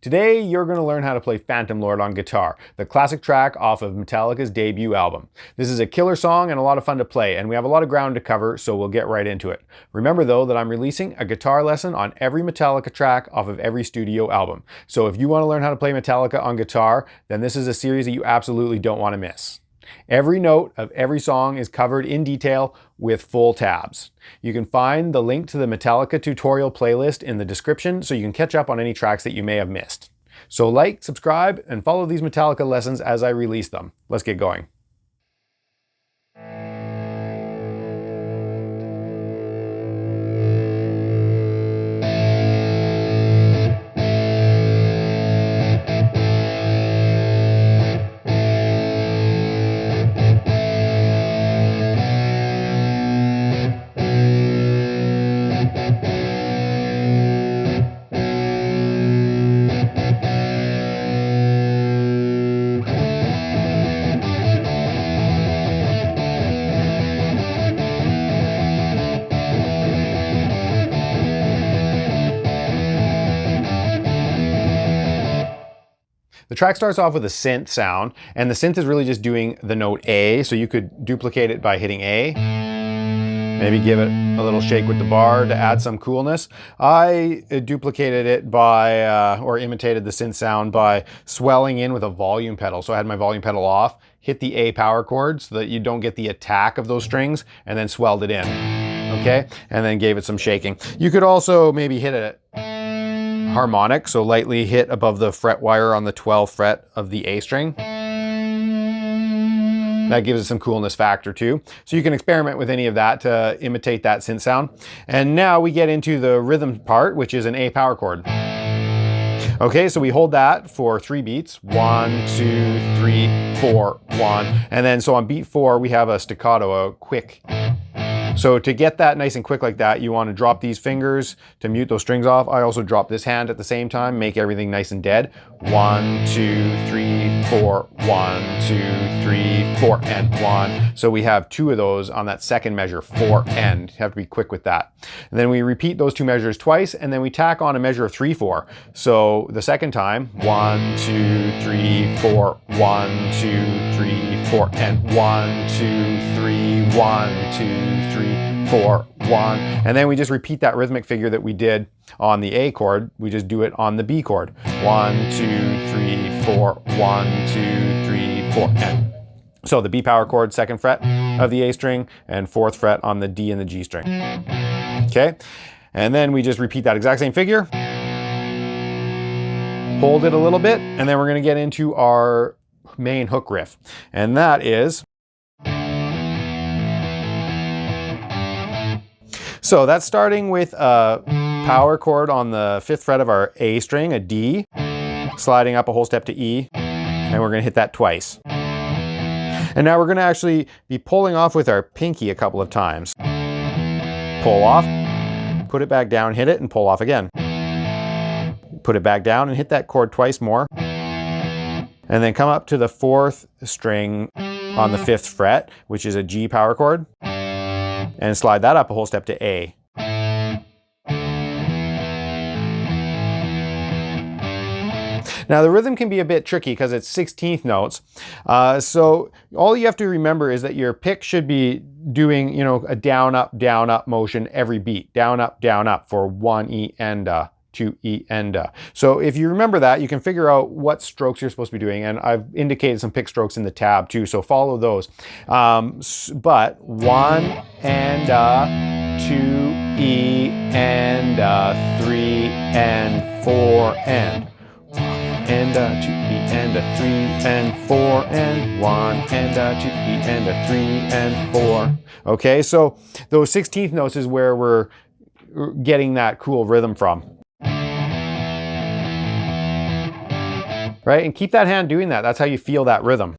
Today, you're going to learn how to play Phantom Lord on guitar, the classic track off of Metallica's debut album. This is a killer song and a lot of fun to play, and we have a lot of ground to cover, so we'll get right into it. Remember though that I'm releasing a guitar lesson on every Metallica track off of every studio album. So if you want to learn how to play Metallica on guitar, then this is a series that you absolutely don't want to miss. Every note of every song is covered in detail with full tabs. You can find the link to the Metallica tutorial playlist in the description so you can catch up on any tracks that you may have missed. So like, subscribe, and follow these Metallica lessons as I release them. Let's get going. The track starts off with a synth sound, and the synth is really just doing the note A, so you could duplicate it by hitting A. Maybe give it a little shake with the bar to add some coolness. I duplicated it by, or imitated the synth sound by swelling in with a volume pedal. So I had my volume pedal off, hit the A power chord so that you don't get the attack of those strings, and then swelled it in, okay? And then gave it some shaking. You could also maybe hit it harmonic, so lightly hit above the fret wire on the 12th fret of the A string. That gives it some coolness factor too. So you can experiment with any of that to imitate that synth sound. And now we get into the rhythm part, which is an A power chord. Okay, so we hold that for 3 beats. 1, 2, 3, 4, 1. And then so on beat 4, we have a staccato, a quick. So to get that nice and quick like that, you want to drop these fingers to mute those strings off. I also drop this hand at the same time, make everything nice and dead. 1, 2, 3, 4, 1, 2, 3, 4, and 1. So we have 2 of those on that second measure, 4 and. You have to be quick with that. And then we repeat those 2 measures twice, and then we tack on a measure of 3, 4. So the second time, 1, 2, 3, 4, 1, 2, 3, 4, and 1, 2, 3, 1, 2, 3, 4, 1. And then we just repeat that rhythmic figure that we did on the A chord. We just do it on the B chord. 1, 2, 3, 4, 1, 2, 3, 4, and. So the B power chord, 2nd fret of the A string, and 4th fret on the D and the G string. Okay? And then we just repeat that exact same figure. Hold it a little bit, and then we're going to get into our main hook riff. And that is... So that's starting with a power chord on the 5th fret of our A string, a D, sliding up a whole step to E, and we're going to hit that twice. And now we're going to actually be pulling off with our pinky a couple of times. Pull off, put it back down, hit it, and pull off again. Put it back down and hit that chord twice more. And then come up to the 4th string on the 5th fret, which is a G power chord, and slide that up a whole step to A. Now the rhythm can be a bit tricky because it's 16th notes. So all you have to remember is that your pick should be doing, a down, up motion every beat. Down, up for 1 E and 2 E and So if you remember that, you can figure out what strokes you're supposed to be doing. And I've indicated some pick strokes in the tab too, so follow those. But 1 and 2 E and 3 and 4 and 1 and 2 E and 3 and 4 and 1 and 2 E and 3 and 4. Okay, so those 16th notes is where we're getting that cool rhythm from. Right, and keep that hand doing that. That's how you feel that rhythm.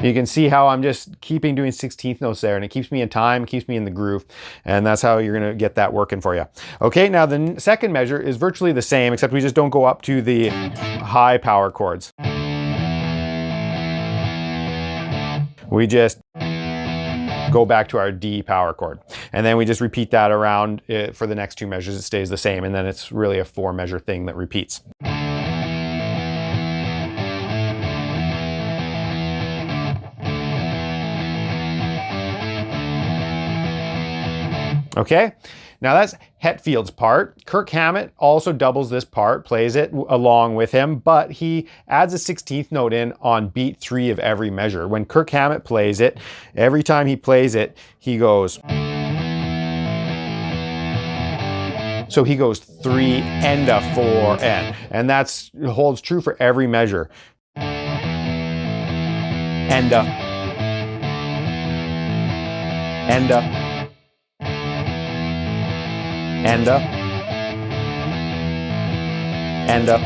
You can see how I'm just doing 16th notes there, and it keeps me in time, keeps me in the groove, and that's how you're gonna get that working for you. Okay, now the second measure is virtually the same, except we just don't go up to the high power chords. We just go back to our D power chord. And then we just repeat that around for the next two measures. It stays the same, and then it's really a 4-measure thing that repeats. Okay, now that's Hetfield's part. Kirk Hammett also doubles this part, plays it along with him, but he adds a 16th note in on beat 3 of every measure. When Kirk Hammett plays it, every time he plays it, he goes. So he goes 3 and a 4 and that holds true for every measure. And a. And a. And up, and up.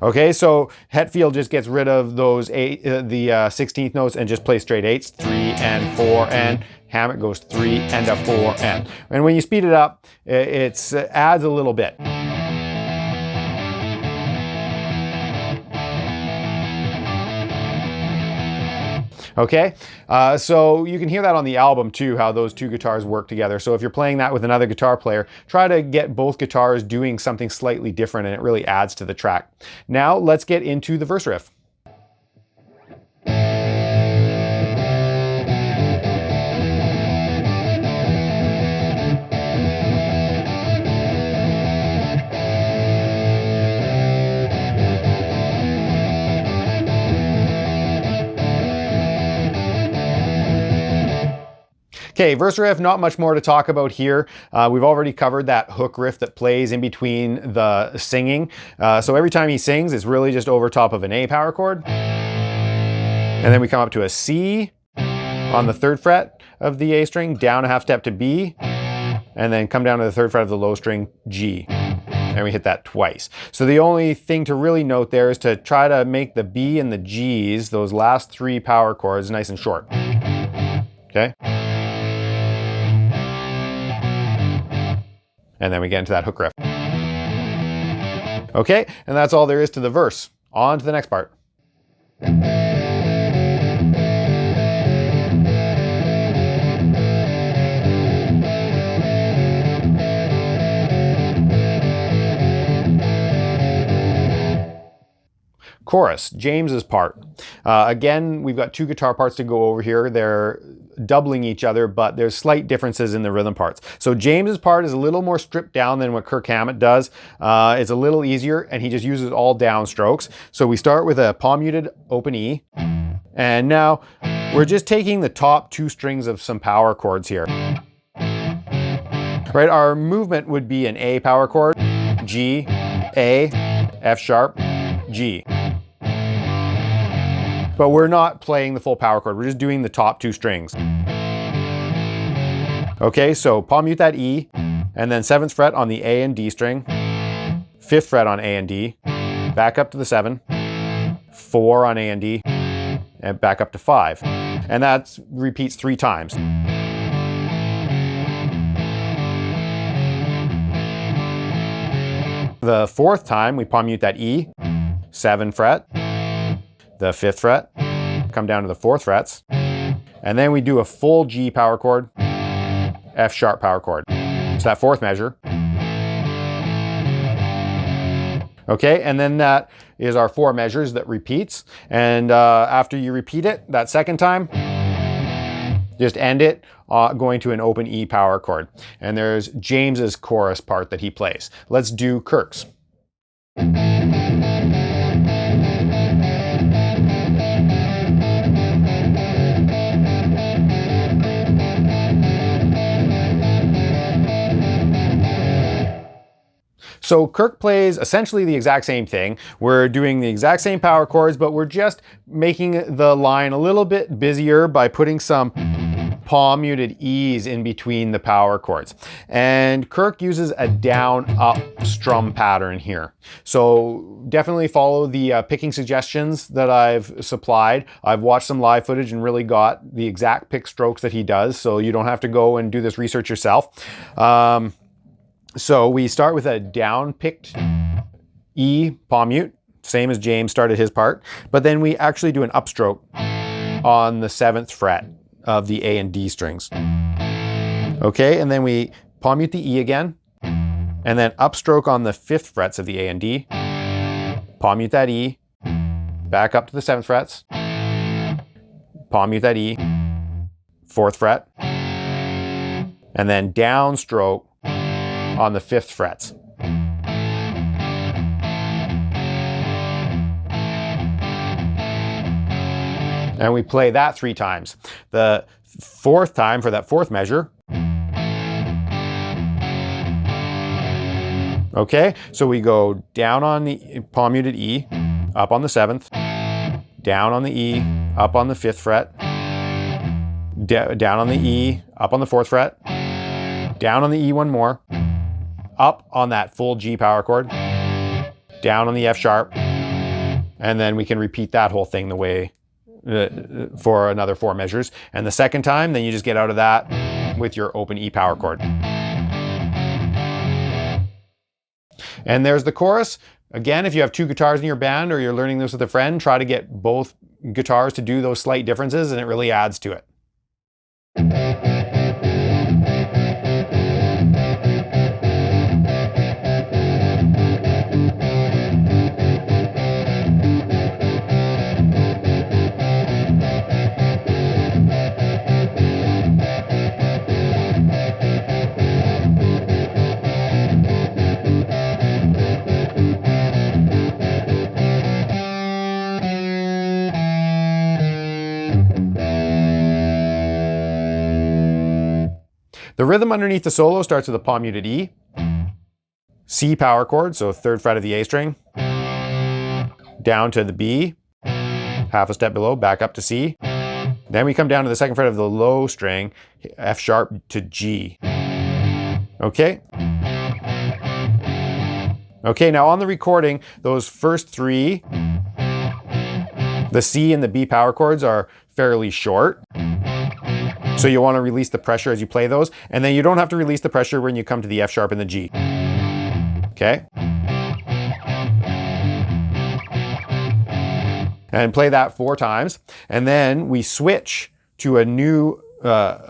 Okay, so Hetfield just gets rid of those 16th notes and just plays straight 8s, 3 and 4 and. Hammett goes 3 and a 4 and. And when you speed it up, it adds a little bit. Okay, so you can hear that on the album too, how those two guitars work together. So if you're playing that with another guitar player, try to get both guitars doing something slightly different, and it really adds to the track. Now let's get into the verse riff. Okay, verse riff, not much more to talk about here. We've already covered that hook riff that plays in between the singing. So every time he sings, it's really just over top of an A power chord. And then we come up to a C on the 3rd fret of the A string, down a half step to B, and then come down to the 3rd fret of the low string, G. And we hit that twice. So the only thing to really note there is to try to make the B and the Gs, those last 3 power chords, nice and short. Okay? And then we get into that hook riff. Okay, and that's all there is to the verse. On to the next part. Chorus, James's part. Again, we've got 2 guitar parts to go over here. They're doubling each other, but there's slight differences in the rhythm parts. So James's part is a little more stripped down than what Kirk Hammett does. It's a little easier, and he just uses all downstrokes. So we start with a palm muted open E, and now we're just taking the top 2 strings of some power chords here. Right, our movement would be an A power chord, G, A, F sharp, G. But we're not playing the full power chord, we're just doing the top 2 strings. Okay, so palm mute that E, and then 7th fret on the A and D string, 5th fret on A and D, back up to the 7, 4 on A and D, and back up to 5. And that repeats 3 times. The 4th time, we palm mute that E, 7 fret, the 5th fret, come down to the 4th frets, and then we do a full G power chord, F sharp power chord. So that 4th measure. Okay, and then that is our 4 measures that repeats. And after you repeat it that 2nd time, just end it going to an open E power chord. And there's James's chorus part that he plays. Let's do Kirk's. So Kirk plays essentially the exact same thing. We're doing the exact same power chords, but we're just making the line a little bit busier by putting some palm muted E's in between the power chords. And Kirk uses a down up strum pattern here. So definitely follow the picking suggestions that I've supplied. I've watched some live footage and really got the exact pick strokes that he does, so you don't have to go and do this research yourself. So we start with a down picked E palm mute, same as James started his part, but then we actually do an upstroke on the 7th fret of the A and D strings. Okay, and then we palm mute the E again, and then upstroke on the 5th frets of the A and D, palm mute that E, back up to the 7th frets, palm mute that E, 4th fret, and then downstroke on the 5th frets. And we play that 3 times. The 4th time for that 4th measure. Okay, so we go down on the palm muted E, up on the 7th, down on the E, up on the 5th fret, down on the E, up on the 4th fret, down on the E one more, up on that full G power chord, down on the F sharp, and then we can repeat that whole thing the way for another 4 measures. And the second time, then you just get out of that with your open E power chord. And there's the chorus. Again, if you have 2 guitars in your band or you're learning this with a friend, try to get both guitars to do those slight differences, and it really adds to it. The rhythm underneath the solo starts with a palm muted E, C power chord, so 3rd fret of the A string, down to the B, half a step below, back up to C. Then we come down to the 2nd fret of the low string, F sharp to G. Okay? Okay, now on the recording, those first 3, the C and the B power chords are fairly short. So you want to release the pressure as you play those, and then you don't have to release the pressure when you come to the F sharp and the G. Okay? And play that 4 times, and then we switch to a new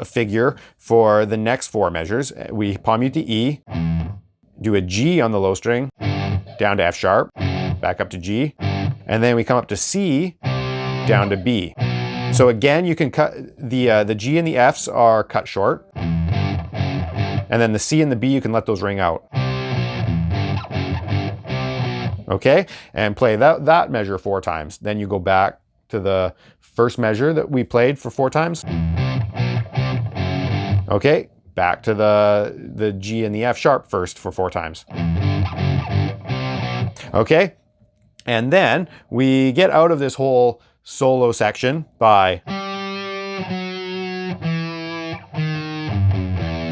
figure for the next 4 measures. We palm mute the E, do a G on the low string, down to F sharp, back up to G, and then we come up to C, down to B. So again, you can cut the G and the Fs are cut short, and then the C and the B, you can let those ring out. Okay, and play that measure 4 times. Then you go back to the first measure that we played for 4 times. Okay, back to the G and the F sharp first for 4 times. Okay, and then we get out of this whole solo section by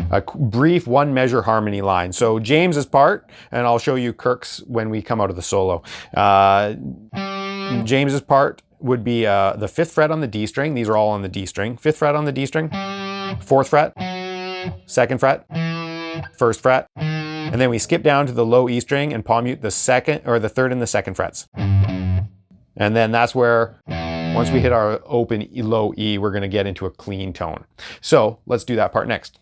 a brief 1 measure harmony line. So James's part, and I'll show you Kirk's when we come out of the solo. James's part would be the 5th fret on the D string. These are all on the D string. 5th fret on the D string, 4th fret, 2nd fret, 1st fret, and then we skip down to the low E string and palm mute the 2nd or the 3rd and the 2nd frets. And then that's where, once we hit our open low E, we're going to get into a clean tone. So let's do that part next.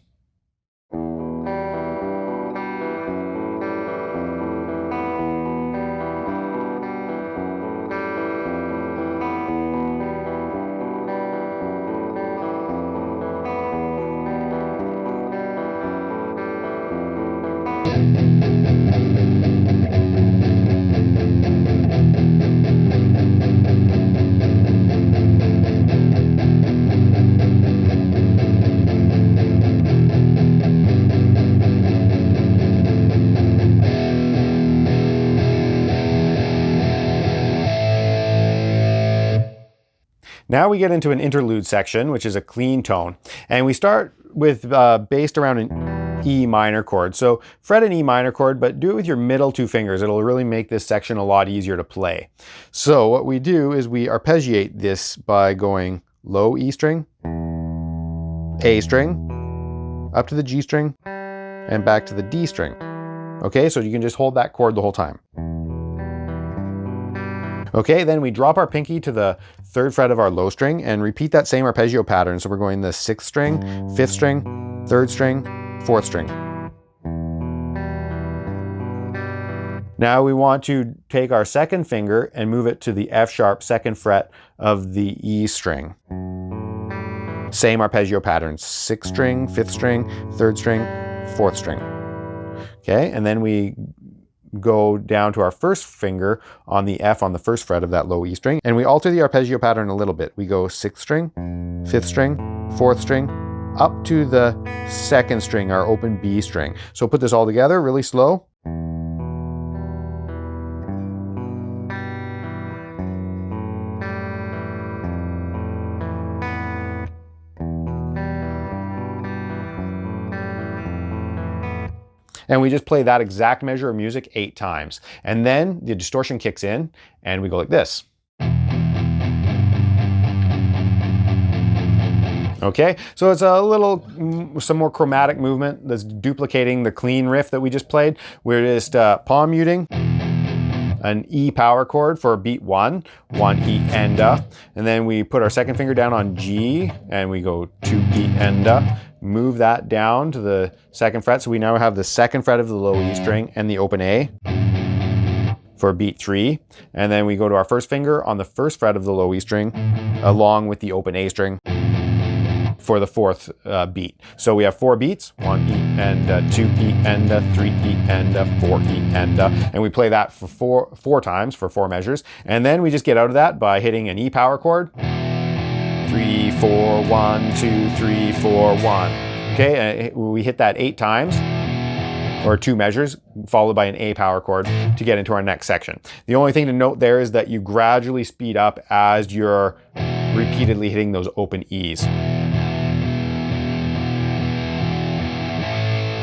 Now we get into an interlude section, which is a clean tone. And we start with based around an E minor chord. So fret an E minor chord, but do it with your middle 2 fingers. It'll really make this section a lot easier to play. So what we do is we arpeggiate this by going low E string, A string, up to the G string, and back to the D string. Okay, so you can just hold that chord the whole time. Okay, then we drop our pinky to the 3rd fret of our low string and repeat that same arpeggio pattern. So we're going the 6th string, 5th string, 3rd string, 4th string. Now we want to take our 2nd finger and move it to the F sharp 2nd fret of the E string. Same arpeggio pattern, 6th string, 5th string, 3rd string, 4th string. Okay, and then we go down to our 1st finger on the F on the 1st fret of that low E string, and we alter the arpeggio pattern a little bit. We go 6th string, 5th string, 4th string, up to the 2nd string, our open B string. So put this all together really slow. And we just play that exact measure of music 8 times. And then the distortion kicks in and we go like this. Okay, so it's a little, some more chromatic movement that's duplicating the clean riff that we just played. We're just palm muting an E power chord for beat 1, 1 E enda, and then we put our 2nd finger down on G and we go 2 E enda, move that down to the 2nd fret. So we now have the 2nd fret of the low E string and the open A for beat 3. And then we go to our 1st finger on the 1st fret of the low E string along with the open A string for the 4th beat. So we have 4 beats, 1 E enda, 2 E enda, 3 E enda, 4 E enda, and we play that for four times for 4 measures. And then we just get out of that by hitting an E power chord. 3, 4, 1, 2, 3, 4, 1. Okay, we hit that 8 times, or 2 measures, followed by an A power chord to get into our next section. The only thing to note there is that you gradually speed up as you're repeatedly hitting those open E's,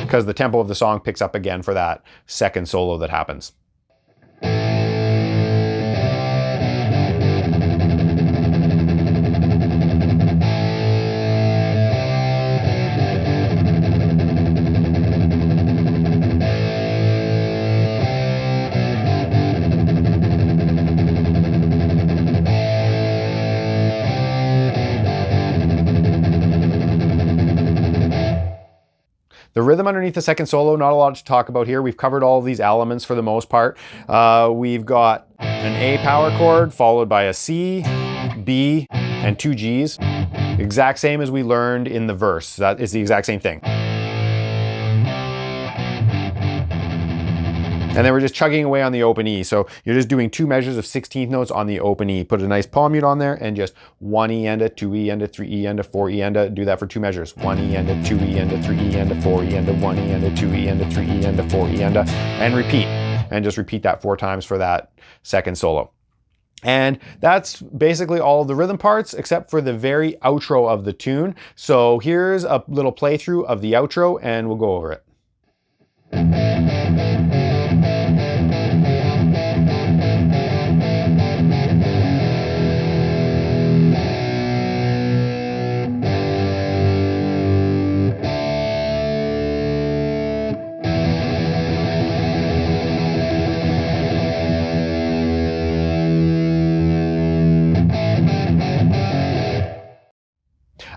because the tempo of the song picks up again for that 2nd solo that happens. The rhythm underneath the 2nd solo, not a lot to talk about here. We've covered all of these elements for the most part. We've got an A power chord followed by a C, B, and 2 Gs. Exact same as we learned in the verse. That is the exact same thing. And then we're just chugging away on the open E. So you're just doing 2 measures of 16th notes on the open E. Put a nice palm mute on there and just 1 E enda, 2 E enda, 3 E enda, 4 E enda. Do that for 2 measures. 1 E enda, 2 E enda, 3 E enda, 4 E enda, 1 E enda, 2 E enda, 3 E enda, 4 E enda, and repeat. And just repeat that 4 times for that 2nd solo. And that's basically all of the rhythm parts except for the very outro of the tune. So here's a little playthrough of the outro and we'll go over it.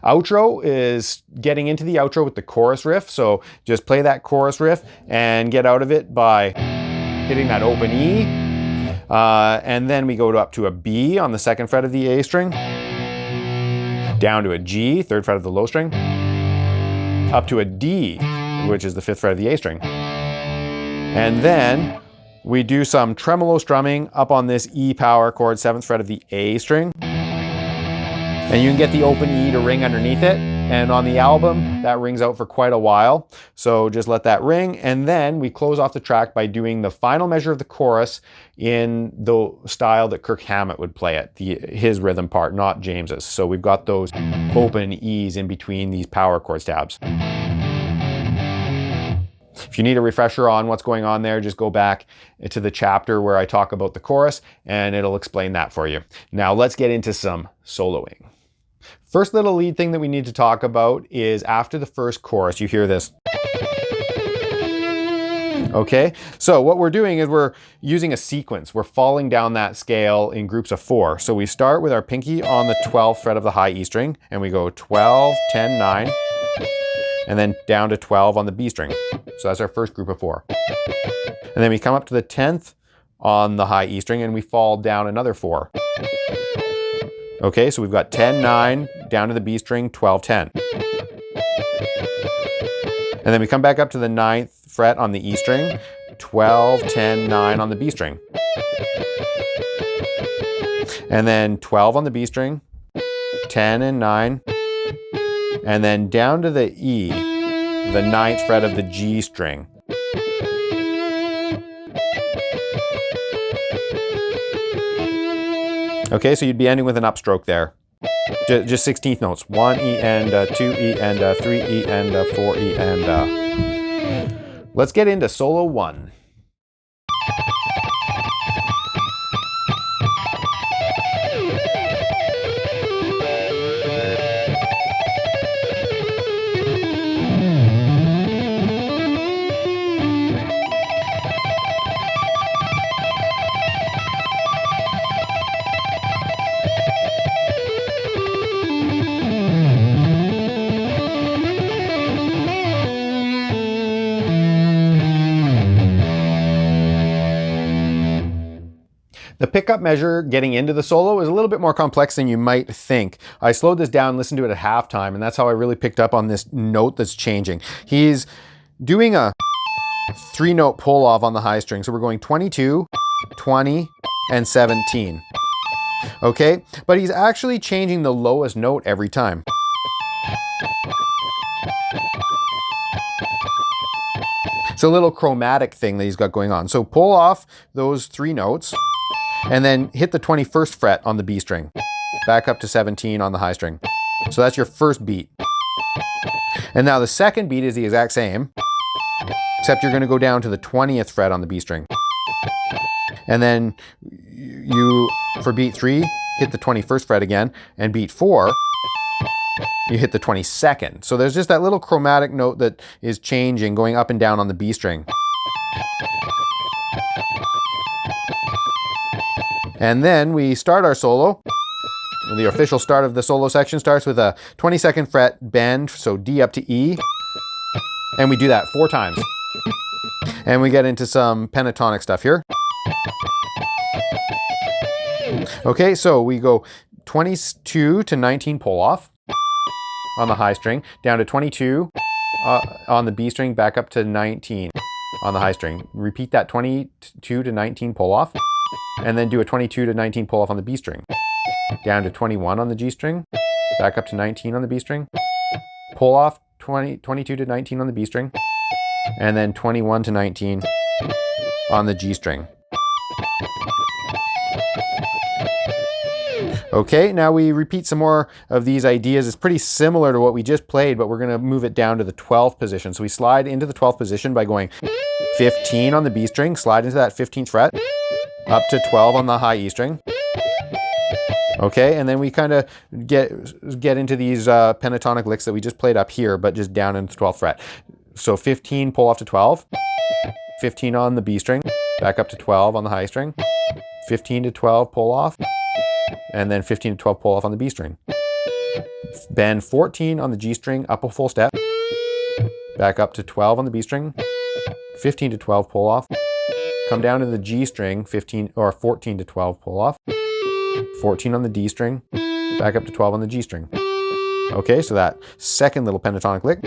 Outro is getting into the outro with the chorus riff. So just play that chorus riff and get out of it by hitting that open E. And then we go up to a B on the 2nd fret of the A string, down to a G, 3rd fret of the low string, up to a D, which is the 5th fret of the A string. And then we do some tremolo strumming up on this E power chord, 7th fret of the A string. And you can get the open E to ring underneath it. And on the album, that rings out for quite a while. So just let that ring. And then we close off the track by doing the final measure of the chorus in the style that Kirk Hammett would play it, his rhythm part, not James's. So we've got those open E's in between these power chord stabs. If you need a refresher on what's going on there, just go back to the chapter where I talk about the chorus and it'll explain that for you. Now let's get into some soloing. First little lead thing that we need to talk about is after the first chorus, you hear this. Okay, so what we're doing is we're using a sequence. We're falling down that scale in groups of 4. So we start with our pinky on the 12th fret of the high E string, and we go 12, 10, 9, and then down to 12 on the B string. So that's our first group of 4. And then we come up to the 10th on the high E string, and we fall down another 4. Okay, so we've got 10, 9, down to the B string, 12, 10. And then we come back up to the 9th fret on the E string, 12, 10, 9 on the B string. And then 12 on the B string, 10 and 9, and then down to the E, the 9th fret of the G string. Okay, so you'd be ending with an upstroke there. Just 16th notes. 1 E and 2 E and 3 E and 4 E and... Let's get into solo 1. The pickup measure getting into the solo is a little bit more complex than you might think. I slowed this down, listened to it at halftime, and that's how I really picked up on this note that's changing. He's doing a 3-note pull off on the high string. So we're going 22, 20, and 17. Okay, but he's actually changing the lowest note every time. It's a little chromatic thing that he's got going on. So pull off those 3 notes, and then hit the 21st fret on the B string. Back up to 17 on the high string. So that's your first beat. And now the second beat is the exact same, except you're going to go down to the 20th fret on the B string. And then you, for beat 3, hit the 21st fret again, and beat 4, you hit the 22nd. So there's just that little chromatic note that is changing, going up and down on the B string. And then we start our solo. The official start of the solo section starts with a 22nd fret bend, so D up to E. And we do that 4 times. And we get into some pentatonic stuff here. Okay, so we go 22 to 19 pull off on the high string, down to 22 on the B string, back up to 19 on the high string. Repeat that 22 to 19 pull off. And then do a 22 to 19 pull off on the B string. Down to 21 on the G string. Back up to 19 on the B string. Pull off 22 to 19 on the B string. And then 21 to 19 on the G string. Okay, now we repeat some more of these ideas. It's pretty similar to what we just played, but we're going to move it down to the 12th position. So we slide into the 12th position by going 15 on the B string, slide into that 15th fret, up to 12 on the high E string. Okay, and then we kind of get into these pentatonic licks that we just played up here, but just down into the 12th fret. So 15 pull off to 12, 15 on the B string, back up to 12 on the high string, 15 to 12 pull off, and then 15 to 12 pull off on the B string. Bend 14 on the G string, up a full step, back up to 12 on the B string, 15 to 12 pull off, come down to the G string, 15 or 14 to 12 pull off, 14 on the D string, back up to 12 on the G string. Okay, so that second little pentatonic lick.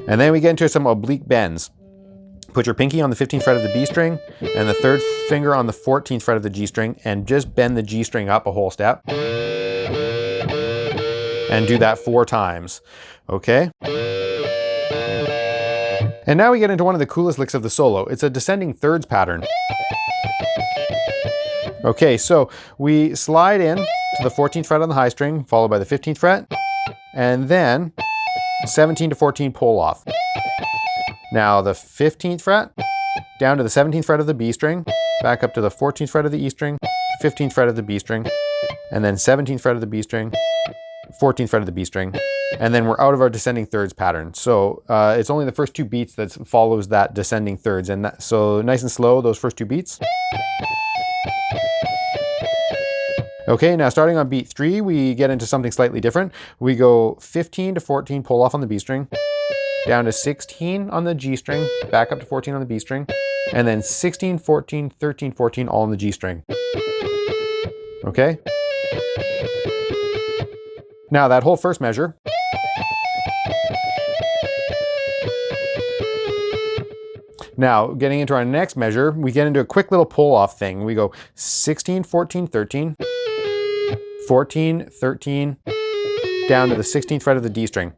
And then we get into some oblique bends. Put your pinky on the 15th fret of the B string and the third finger on the 14th fret of the G string, and just bend the G string up a whole step. And do that 4 times. Okay? And now we get into one of the coolest licks of the solo. It's a descending thirds pattern. Okay, so we slide in to the 14th fret on the high string, followed by the 15th fret, and then 17 to 14 pull off. Now the 15th fret, down to the 17th fret of the B string, back up to the 14th fret of the E string, 15th fret of the B string, and then 17th fret of the B string, 14th fret of the B string, and then we're out of our descending thirds pattern. So it's only the first two beats that follows that descending thirds, and so nice and slow, those first two beats. Okay, now starting on beat 3, we get into something slightly different. We go 15 to 14 pull off on the B string, down to 16 on the G string, back up to 14 on the B string, and then 16, 14, 13, 14 all on the G string. Okay? Now that whole first measure, now getting into our next measure, we get into a quick little pull off thing. We go 16, 14, 13, 14, 13, down to the 16th fret of the D string,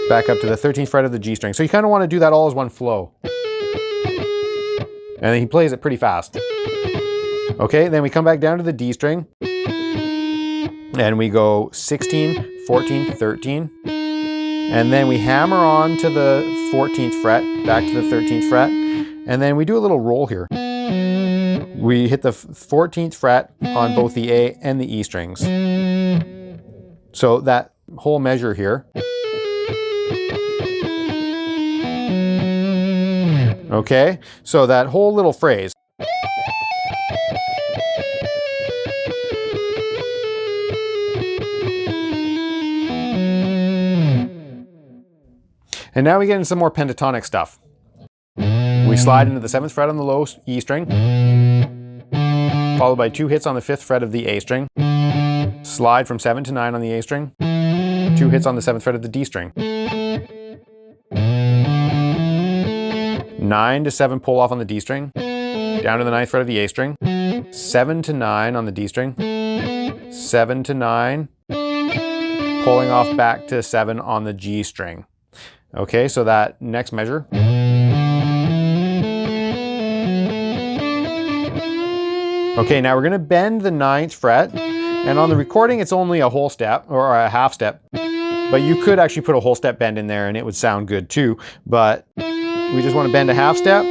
back up to the 13th fret of the G string. So you kind of want to do that all as one flow. And then he plays it pretty fast. Okay, then we come back down to the D string, and we go 16, 14, 13, and then we hammer on to the 14th fret, back to the 13th fret, and then we do a little roll here. We hit the 14th fret on both the A and the E strings. So that whole measure here. Okay, so that whole little phrase. And now we get into some more pentatonic stuff. We slide into the 7th fret on the low E string, followed by 2 hits on the 5th fret of the A string, slide from 7 to 9 on the A string, 2 hits on the 7th fret of the D string, 9 to 7 pull off on the D string, down to the 9th fret of the A string, 7 to 9 on the D string, 7 to 9, pulling off back to 7 on the G string. Okay, so that next measure. Okay, now we're going to bend the 9th fret, and on the recording it's only a whole step or a half step, but you could actually put a whole step bend in there and it would sound good too. But we just want to bend a half step,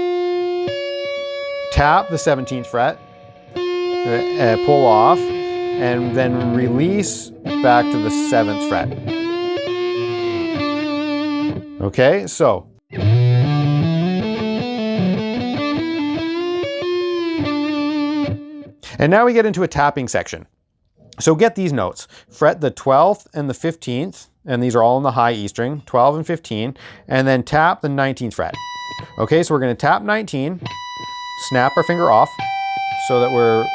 tap the 17th fret, pull off, and then release back to the 7th fret. Okay, so. And now we get into a tapping section. So get these notes. Fret the 12th and the 15th, and these are all in the high E string, 12 and 15, and then tap the 19th fret. Okay, so we're going to tap 19, snap our finger off, so that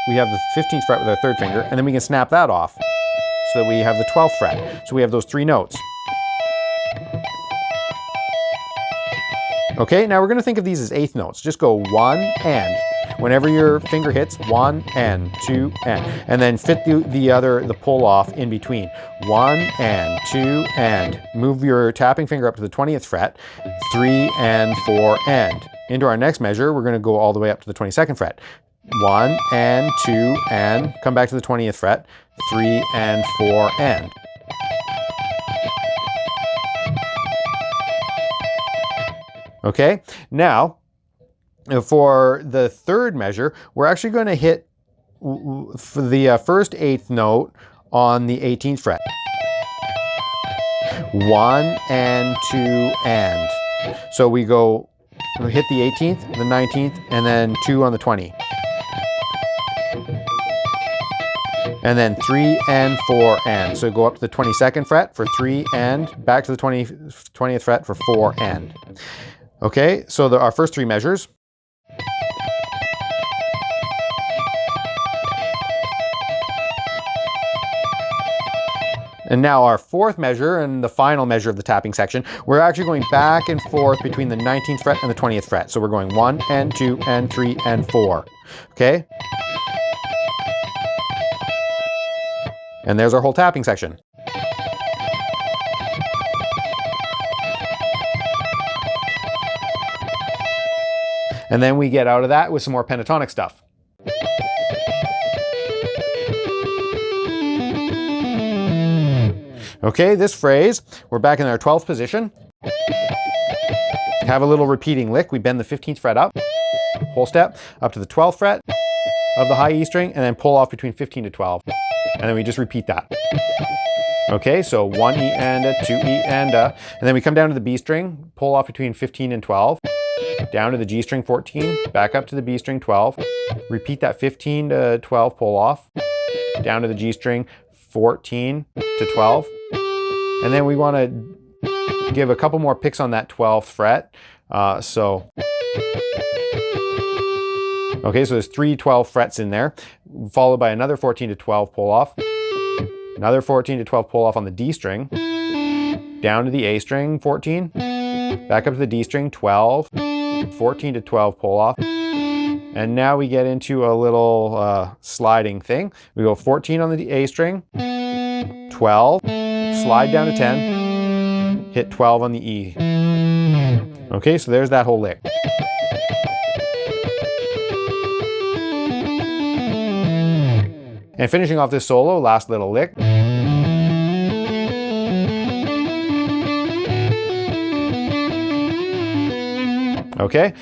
we have the 15th fret with our 3rd finger, and then we can snap that off, so that we have the 12th fret. So we have those 3 notes. Okay, now we're going to think of these as 8th notes. Just go 1 and. Whenever your finger hits 1 and 2 and then fit the pull off in between. 1 and 2 and. Move your tapping finger up to the 20th fret, 3 and 4 and. Into our next measure, we're going to go all the way up to the 22nd fret. 1 and 2 and. Come back to the 20th fret, 3 and 4 and. Okay, now for the 3rd measure, we're actually going to hit for the first 8th note on the 18th fret. 1 and 2 and. So we hit the 18th, the 19th, and then 2 on the 20. And then 3 and 4 and. So go up to the 22nd fret for 3 and, back to the 20th fret for 4 and. Okay, so our first 3 measures. And now our 4th measure and the final measure of the tapping section, we're actually going back and forth between the 19th fret and the 20th fret. So we're going 1 and 2 and 3 and 4. Okay? And there's our whole tapping section. And then we get out of that with some more pentatonic stuff. Okay, this phrase, we're back in our 12th position. Have a little repeating lick. We bend the 15th fret up, whole step, up to the 12th fret of the high E string, and then pull off between 15 to 12. And then we just repeat that. Okay, so 1 E and a, 2 E and a, and then we come down to the B string, pull off between 15 and 12, down to the G string 14, back up to the B string 12, repeat that 15 to 12 pull off, down to the G string 14 to 12, and then we want to give a couple more picks on that 12th fret. Okay, so there's 3 12 frets in there, followed by another 14 to 12 pull off, another 14 to 12 pull off on the D string, down to the A string 14, back up to the D string 12, 14 to 12 pull off, and now we get into a little sliding thing. We go 14 on the A string, 12, slide down to 10, hit 12 on the E. Okay, so there's that whole lick. And finishing off this solo, last little lick. Okay,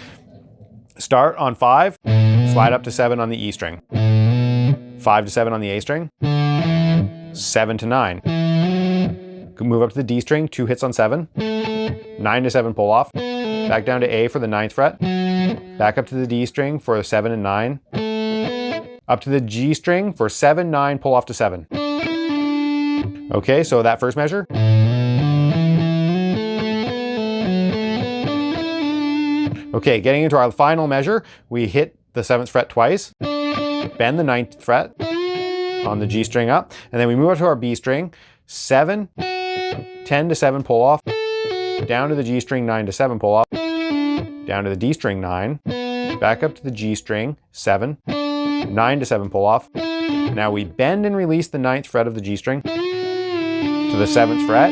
start on 5, slide up to 7 on the E string, 5 to 7 on the A string, 7 to 9. Move up to the D string, 2 hits on 7, 9 to 7 pull off, back down to A for the 9th fret, back up to the D string for 7 and 9, up to the G string for 7, 9, pull off to 7. Okay, so that first measure. Okay, getting into our final measure, we hit the 7th fret twice, bend the 9th fret on the G string up, and then we move up to our B string, 7, 10 to 7 pull off, down to the G string 9 to 7 pull off, down to the D string 9, back up to the G string 7, 9 to 7 pull off. Now we bend and release the 9th fret of the G string to the 7th fret,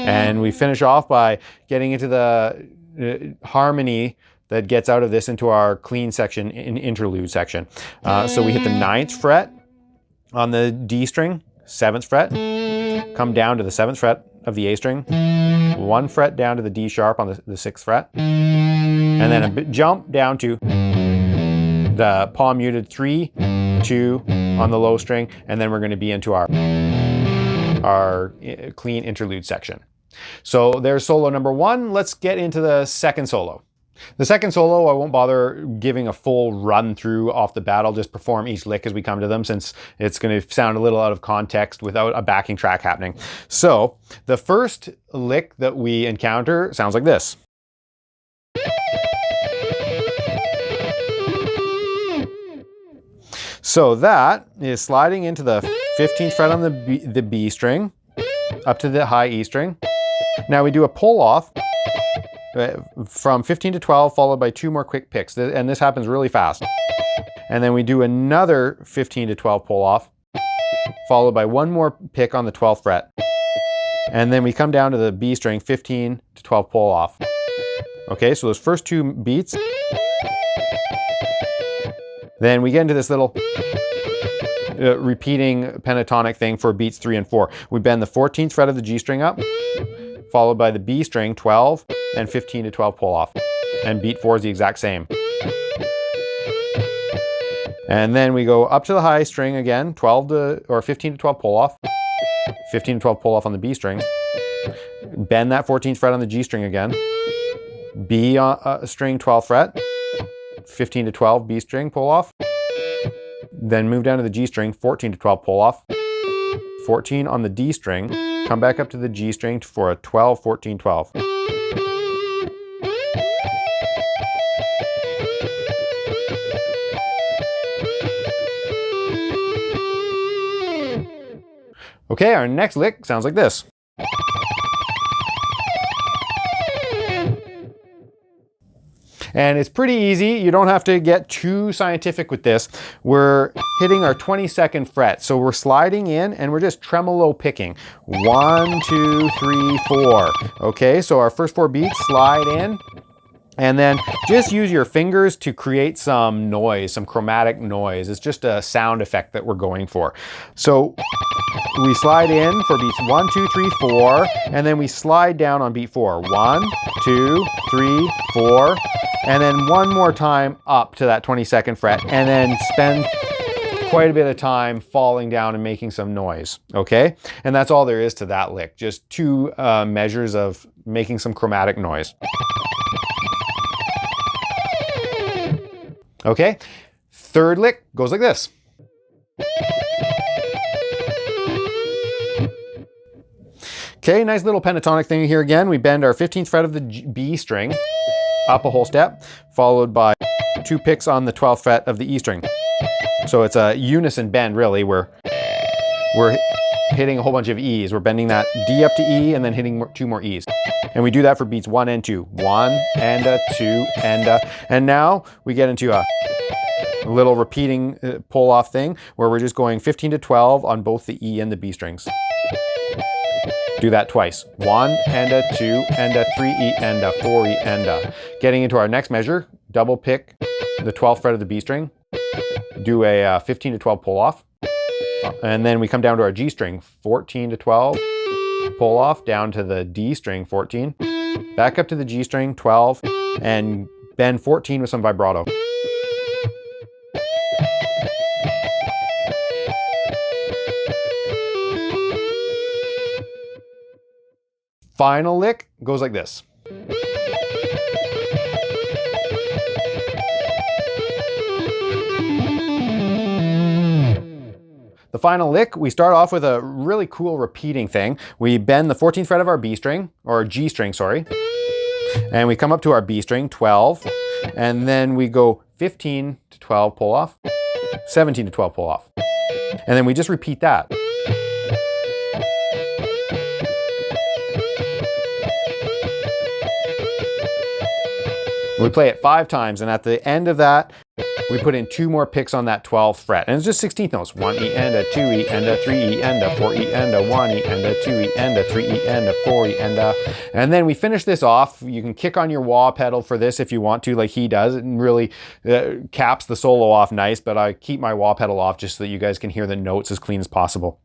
and we finish off by getting into the harmony that gets out of this into our clean section, in interlude section. So we hit the 9th fret on the D string, 7th fret, come down to the 7th fret of the A string, 1 fret down to the D sharp on the 6th fret, and then a jump down to the palm muted 3, 2 on the low string, and then we're going to be into our clean interlude section. So there's solo number 1. Let's get into the second solo. The second solo, I won't bother giving a full run through off the bat. I'll just perform each lick as we come to them, since it's going to sound a little out of context without a backing track happening. So the first lick that we encounter sounds like this. So that is sliding into the 15th fret on the B string, up to the high E string. Now we do a pull off from 15 to 12, followed by 2 more quick picks, and this happens really fast. And then we do another 15 to 12 pull off, followed by 1 more pick on the 12th fret. And then we come down to the B string, 15 to 12 pull off. Okay, so those first 2 beats. Then we get into this little repeating pentatonic thing for beats 3 and 4. We bend the 14th fret of the G string up, followed by the B string 12 and 15 to 12 pull off. And beat 4 is the exact same. And then we go up to the high string again, 15 to 12 pull off, 15 to 12 pull off on the B string. Bend that 14th fret on the G string again. B string 12th fret, 15 to 12 B string pull off. Then move down to the G string, 14 to 12 pull off, 14 on the D string, come back up to the G string for a 12, 14, 12. Okay, our next lick sounds like this. And it's pretty easy. You don't have to get too scientific with this. We're hitting our 22nd fret. So we're sliding in and we're just tremolo picking. 1, 2, 3, 4. Okay, so our first 4 beats, slide in. And then just use your fingers to create some noise, some chromatic noise. It's just a sound effect that we're going for. So we slide in for beats 1, 2, 3, 4, and then we slide down on beat 4. 1, 2, 3, 4, and then 1 more time up to that 22nd fret, and then spend quite a bit of time falling down and making some noise, okay? And that's all there is to that lick, just two measures of making some chromatic noise. Okay, third lick goes like this. Okay, nice little pentatonic thing here again. We bend our 15th fret of the B string up a whole step, followed by 2 picks on the 12th fret of the E string. So it's a unison bend, really. We're hitting a whole bunch of E's. We're bending that D up to E and then hitting 2 more E's. And we do that for beats 1 and 2. 1 and a 2 and a. And now we get into a little repeating pull off thing where we're just going 15 to 12 on both the E and the B strings. Do that twice. 1 and a 2 and a 3 E and a 4 E and a. Getting into our next measure, double pick the 12th fret of the B string, do a 15 to 12 pull off, and then we come down to our G string, 14 to 12, pull off, down to the D string, 14, back up to the G string, 12, and bend 14 with some vibrato. Final lick goes like this. The final lick, we start off with a really cool repeating thing. We bend the 14th fret of our B string, or G string, sorry, and we come up to our B string, 12, and then we go 15 to 12 pull off, 17 to 12 pull off, and then we just repeat that. We play it 5 times, and at the end of that, we put in 2 more picks on that 12th fret. And it's just 16th notes. 1 E and a 2 E and a 3 E and a 4 E and a 1 E and a 2 E and a 3 E and a 4 E and a. And then we finish this off. You can kick on your wah pedal for this if you want to, like he does. It really caps the solo off nice, but I keep my wah pedal off just so that you guys can hear the notes as clean as possible.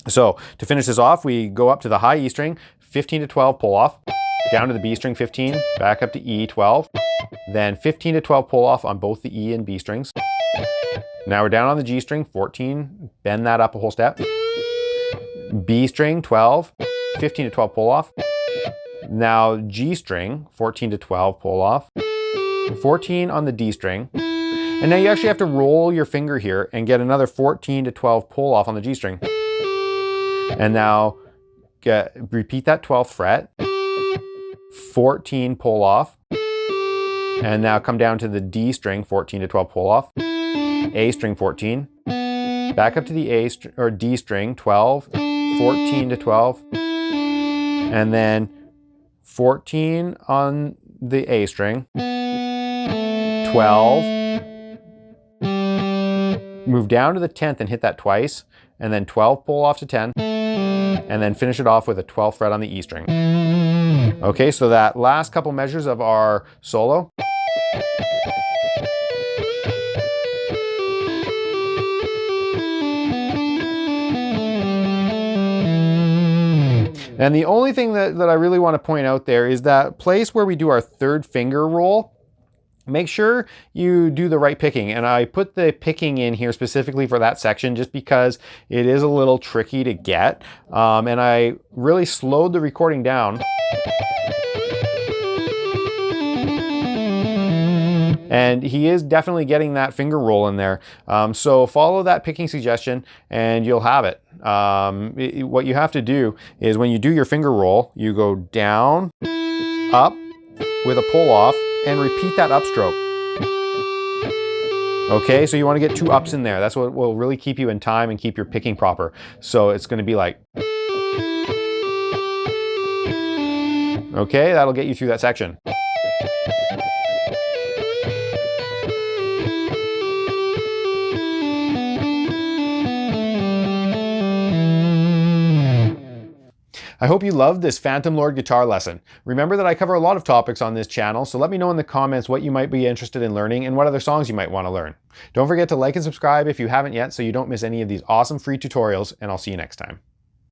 So to finish this off, we go up to the high E string, 15 to 12 pull off, down to the B string, 15, back up to E, 12, then 15 to 12 pull off on both the E and B strings. Now we're down on the G string, 14, bend that up a whole step. B string, 12, 15 to 12 pull off. Now G string, 14 to 12 pull off, 14 on the D string. And now you actually have to roll your finger here and get another 14 to 12 pull off on the G string. And now repeat that 12th fret, 14 pull off, and now come down to the D string, 14 to 12 pull off, A string 14, back up to the A or D string, 12, 14 to 12, and then 14 on the A string, 12, move down to the 10th and hit that twice, and then 12 pull off to 10, and then finish it off with a 12th fret on the E string. Okay, so that last couple measures of our solo. And the only thing that I really want to point out there is that place where we do our 3rd finger roll. Make sure you do the right picking, and I put the picking in here specifically for that section just because it is a little tricky to get, and I really slowed the recording down. And he is definitely getting that finger roll in there. So follow that picking suggestion and you'll have it. What you have to do is when you do your finger roll, you go down, up with a pull off, and repeat that upstroke. Okay, so you want to get 2 ups in there. That's what will really keep you in time and keep your picking proper. So it's going to be like, okay, that'll get you through that section. I hope you loved this Phantom Lord guitar lesson. Remember that I cover a lot of topics on this channel, so let me know in the comments what you might be interested in learning and what other songs you might want to learn. Don't forget to like and subscribe if you haven't yet so you don't miss any of these awesome free tutorials, and I'll see you next time.